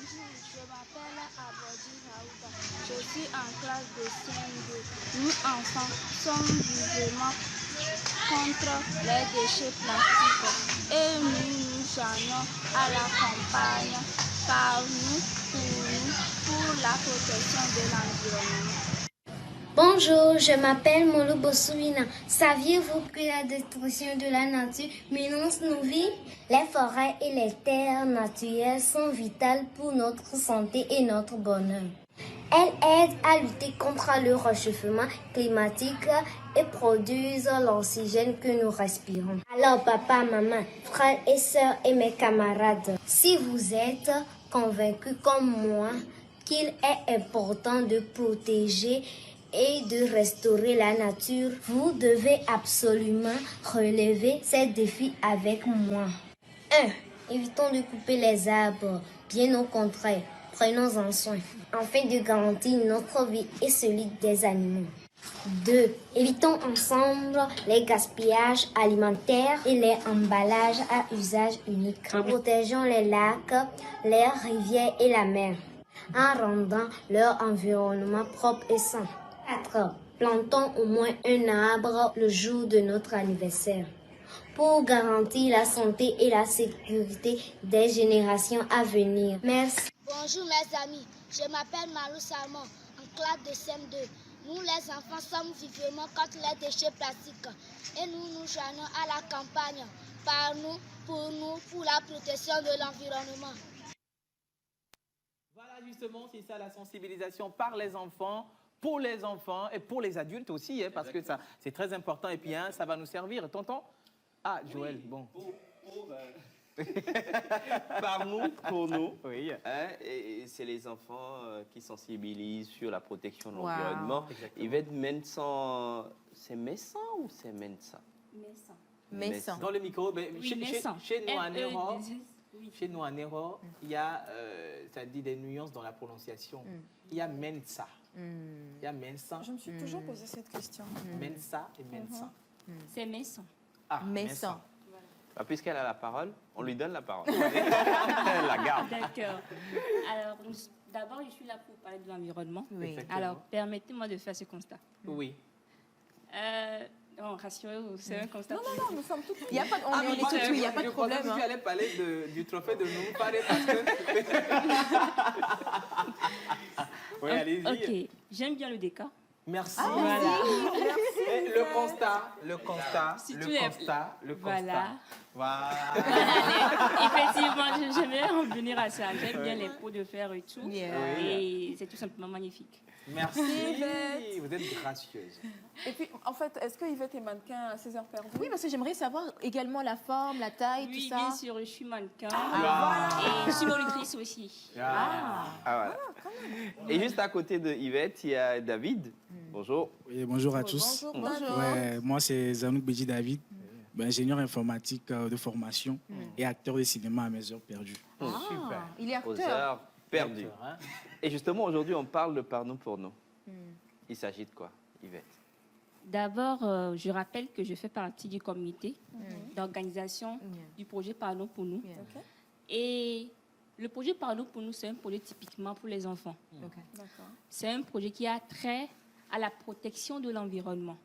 Je m'appelle Abodi Haouda. Je suis en classe de CM2. Nous, enfants, sommes vivement contre les déchets plastiques et nous allons à la campagne par nous, pour la protection de l'environnement. Bonjour, je m'appelle Molo Bossouina. Saviez-vous que la destruction de la nature menace nos vies? Les forêts et les terres naturelles sont vitales pour notre santé et notre bonheur. Elles aident à lutter contre le réchauffement climatique et produisent l'oxygène que nous respirons. Alors papa, maman, frères et sœurs et mes camarades, si vous êtes convaincus comme moi qu'il est important de protéger et de restaurer la nature, vous devez absolument relever ces défis avec moi. 1. Évitons de couper les arbres, bien au contraire, prenons-en soin, afin de garantir notre vie et celui des animaux. 2. Évitons ensemble les gaspillages alimentaires et les emballages à usage unique. Protégeons les lacs, les rivières et la mer, en rendant leur environnement propre et sain. 4. Plantons au moins un arbre le jour de notre anniversaire pour garantir la santé et la sécurité des générations à venir. Merci. Bonjour mes amis, je m'appelle Marou Salmon, en classe de CM2. Nous les enfants sommes vivement contre les déchets plastiques et nous allons à la campagne par nous, pour la protection de l'environnement. Voilà justement, c'est ça la sensibilisation par les enfants, pour les enfants et pour les adultes aussi, hein, parce que ça c'est très important et puis hein, ça va nous servir. Tonton? Ah, Joël, oui, bon. Par nous, pour nous. Oui. Hein, et c'est les enfants qui sensibilisent sur la protection de l'environnement. Yvette Mensan, c'est Messan ou c'est Mensa? Messan. Dans le micro, ben, oui, chez nous à Néro, chez nous à Néro, il y a ça dit des nuances dans la prononciation. Il y a Mensa. Il y a Mensa. Je me suis toujours posé cette question. Mensa et Mensa. C'est Messan. Ah, Messan. Ah, puisqu'elle a la parole, on lui donne la parole. Elle la garde. D'accord. Alors, d'abord, je suis là pour parler de l'environnement. Oui. Alors, permettez-moi de faire ce constat. Oui. Non, rassurez-vous, c'est un constat. Non, nous sommes tous. Il y a pas, on est moi, tous, il n'y a pas de problème. Je crois que tu allais parler du trophée de nous parler parce que... Oui, allez-y. Ok, j'aime bien le décor. Merci. Voilà. Merci. Le constat. Voilà. Voilà. Effectivement, j'aimerais en venir à ça. J'aime bien les pots de fer et tout. Yeah. Et c'est tout simplement magnifique. Merci. Yvette. Vous êtes gracieuse. Et puis, en fait, est-ce que Yvette est mannequin à 16 heures perdues? Oui, parce que j'aimerais savoir également la forme, la taille, Oui, tout ça. bien sûr, je suis mannequin. Ah. Et je suis monitrice aussi. Ah, voilà. Et juste à côté de Yvette, il y a David. Bonjour. Oui, bonjour à tous. Bonjour. Ouais, moi, c'est Zanouk Béji David, ingénieur informatique de formation et acteur de cinéma à mes heures perdues. Super. Il est Aux acteur. heures perdues. Acteur, hein. Et justement, aujourd'hui, on parle de Par nous pour nous. Il s'agit de quoi, Yvette? D'abord, je rappelle que je fais partie du comité d'organisation du projet Parlons pour nous. Ok. Et le projet Parlons pour nous, c'est un projet typiquement pour les enfants. D'accord. C'est un projet qui a trait à la protection de l'environnement.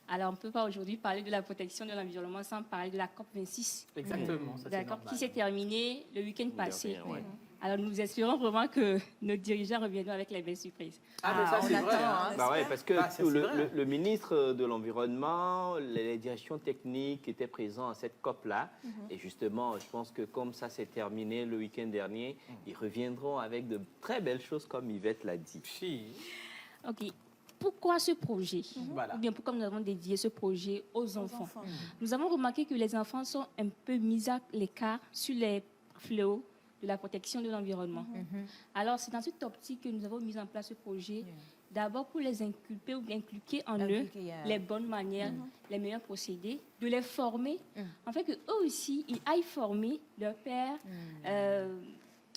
Alors, on ne peut pas aujourd'hui parler de la protection de l'environnement sans parler de la COP26. Exactement. ça, c'est D'accord, normal. qui s'est terminée le week-end passé. Ouais. Alors, nous espérons vraiment que nos dirigeants reviendront avec les belles surprises. Ah, mais ça, on c'est attend, vrai. Hein. hein. Bah ouais, parce que Ah, ça, c'est vrai. le ministre de l'Environnement, les directions techniques étaient présents à cette COP-là. Et justement, je pense que comme ça s'est terminé le week-end dernier, ils reviendront avec de très belles choses comme Yvette l'a dit. Si. OK. Pourquoi ce projet? Voilà. Ou bien pourquoi nous avons dédié ce projet aux enfants? Nous avons remarqué que les enfants sont un peu mis à l'écart sur les fléaux de la protection de l'environnement. Alors, c'est dans cette optique que nous avons mis en place ce projet, d'abord pour les inculper ou bien inculquer en eux les bonnes manières, les meilleurs procédés, de les former, en fait qu'eux aussi, ils aillent former leurs pères,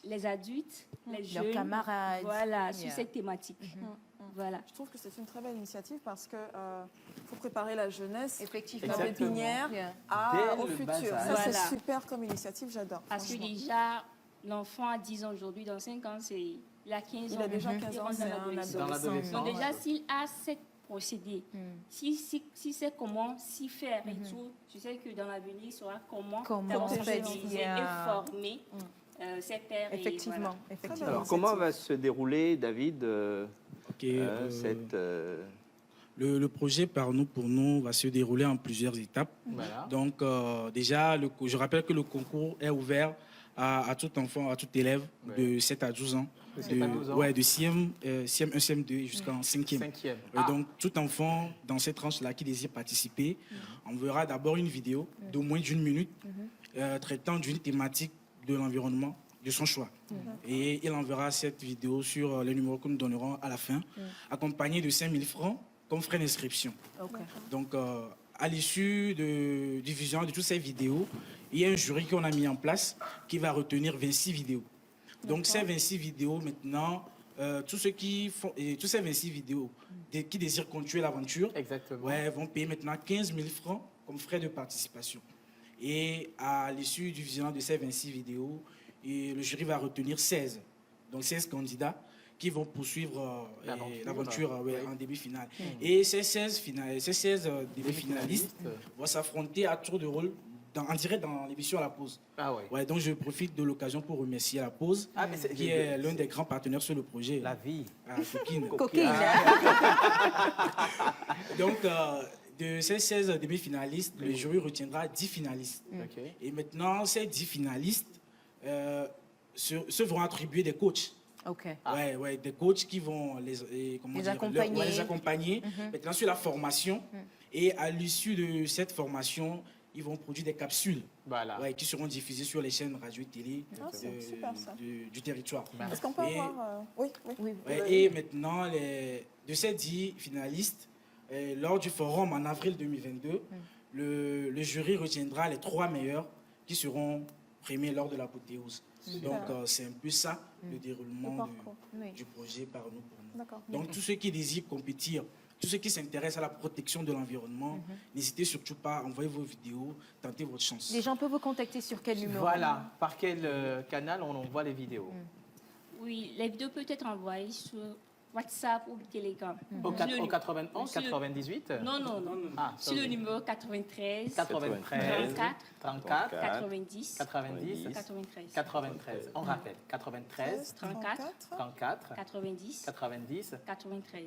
les adultes, les jeunes, Leurs camarades. voilà, sur cette thématique. Voilà. Je trouve que c'est une très belle initiative parce que faut préparer la jeunesse, Effectivement. la pépinière Dès au le futur. bas âge. Ça, Voilà. c'est super comme initiative, j'adore. Parce que franchement. déjà, l'enfant a 10 ans aujourd'hui, dans 5 ans, il a 15 ans. Il a déjà 15 ans, rentre c'est dans un l'adolescence. Dans l'adolescence. Donc déjà, s'il a cette procédé, si c'est comment s'y faire et tout, je sais que dans l'avenir, il saura comment sensibiliser et former ses pairs. Effectivement. Alors, comment va se dérouler, David, cette... Le projet pour nous, va se dérouler en plusieurs étapes. Voilà. Donc, déjà, je rappelle que le concours est ouvert à tout enfant, à tout élève de 7 à 12 ans. De 7 à 12 ans. Ouais, de CM1, CM2 jusqu'en 5e. Donc, tout enfant dans cette tranche-là qui désire participer, on verra d'abord une vidéo d'au moins d'1 minute traitant d'une thématique de l'environnement de son choix. Et il enverra cette vidéo sur les numéros que nous donnerons à la fin, accompagné de 5 000 francs comme frais d'inscription. Donc, à l'issue du visionnement de toutes ces vidéos, il y a un jury qu'on a mis en place qui va retenir 26 vidéos. Donc, ces 26 vidéos, maintenant, tous ces 26 vidéos qui désirent continuer l'aventure vont payer maintenant 15 000 francs comme frais de participation. Et à l'issue du visionnement de ces 26 vidéos, le jury va retenir 16. Donc, 16 candidats qui vont poursuivre l'aventure en début final. Et ces 16 demi-finalistes vont s'affronter à tour de rôle en direct dans l'émission à la pause. Donc je profite de l'occasion pour remercier la pause, qui est l'un des grands partenaires sur le projet. La vie. Coquine. Donc, de ces 16 demi-finalistes, le jury retiendra 10 finalistes. Et maintenant, ces 10 finalistes se vont attribuer des coachs. Des coachs qui vont les accompagner maintenant sur la formation. Et à l'issue de cette formation, ils vont produire des capsules qui seront diffusées sur les chaînes radio et télé du territoire. Est-ce qu'on peut avoir... Et maintenant, de ces 10 finalistes, lors du forum en avril 2022, le jury retiendra les 3 meilleurs qui seront primés lors de l'apothéose. Donc, c'est un peu ça, le déroulement du projet par nous pour nous. Donc, tous ceux qui désirent compétir, tous ceux qui s'intéressent à la protection de l'environnement, n'hésitez surtout pas à envoyer vos vidéos, tentez votre chance. Les gens peuvent vous contacter sur quel numéro? Voilà, par quel canal on envoie les vidéos? Oui, les vidéos peuvent être envoyées sur WhatsApp ou Telegram. Au 91, 98? Non. Sur le numéro 93, 34, 90, 93. On rappelle, 93, 34, 90,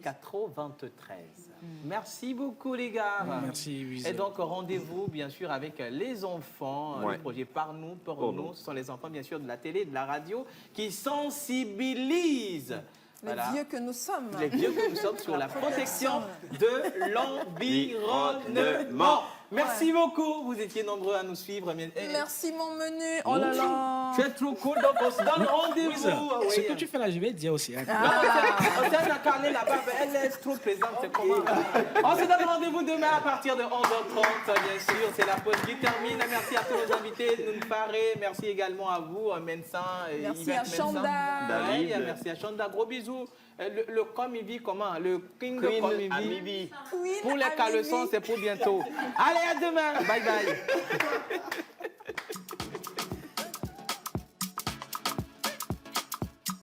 93. Merci beaucoup, les gars. Merci, Et donc, rendez-vous, bien sûr, avec les enfants. Le projet Par nous, pour nous. Ce sont les enfants, bien sûr, de la télé, de la radio, qui sensibilisent les vieux que nous sommes. Les vieux que nous sommes sur la protection de l'environnement. Merci beaucoup. Vous étiez nombreux à nous suivre. Merci, mon menu. Oh là là. Tu es trop cool. Donc, on se donne rendez-vous. Ce que tu fais là, je vais te dire aussi. On s'est incarné là-bas. Elle est trop plaisante. C'est comment? On se donne rendez-vous demain à partir de 11h30. Bien sûr, c'est la pause qui termine. Merci à tous nos invités. Nous Paré. Merci également à vous, Mensan. Merci à Chanda. Merci à Chanda. Gros bisous. Le Komivi, comment? Le King de Komivi. Pour les caleçons, c'est pour bientôt. Allez, à demain. Bye bye.